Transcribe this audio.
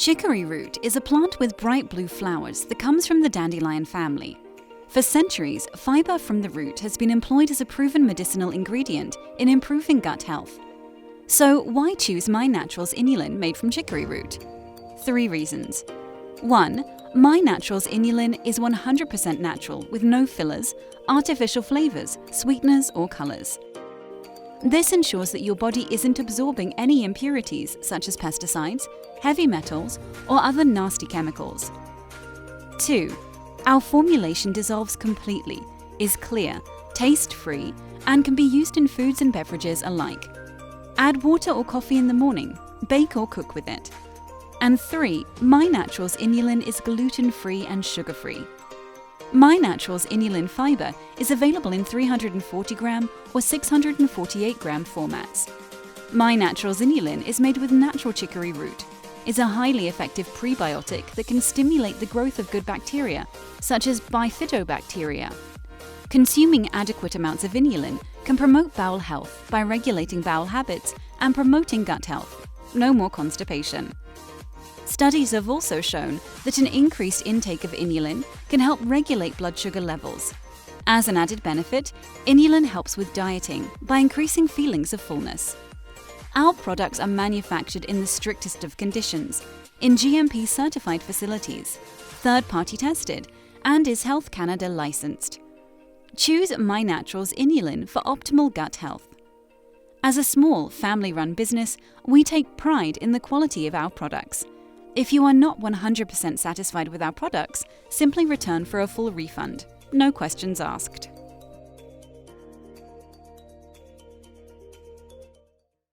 Chicory root is a plant with bright blue flowers that comes from the dandelion family. For centuries, fiber from the root has been employed as a proven medicinal ingredient in improving gut health. So why choose miNATURALS Inulin made from chicory root? 3 reasons. 1. miNATURALS Inulin is 100% natural with no fillers, artificial flavours, sweeteners or colours. This ensures that your body isn't absorbing any impurities such as pesticides, heavy metals, or other nasty chemicals. 2. Our formulation dissolves completely, is clear, taste-free, and can be used in foods and beverages alike. Add water or coffee in the morning, bake or cook with it. And 3. miNATURALS Inulin is gluten-free and sugar-free. miNATURALS Inulin Fiber is available in 340 gram or 648 gram formats. miNATURALS Inulin is made with natural chicory root, is a highly effective prebiotic that can stimulate the growth of good bacteria, such as Bifidobacteria. Consuming adequate amounts of inulin can promote bowel health by regulating bowel habits and promoting gut health. No more constipation. Studies have also shown that an increased intake of inulin can help regulate blood sugar levels. As an added benefit, inulin helps with dieting by increasing feelings of fullness. Our products are manufactured in the strictest of conditions, in GMP-certified facilities, third-party tested, and is Health Canada licensed. Choose miNATURALS Inulin for optimal gut health. As a small, family-run business, we take pride in the quality of our products. If you are not 100% satisfied with our products, simply return for a full refund. No questions asked.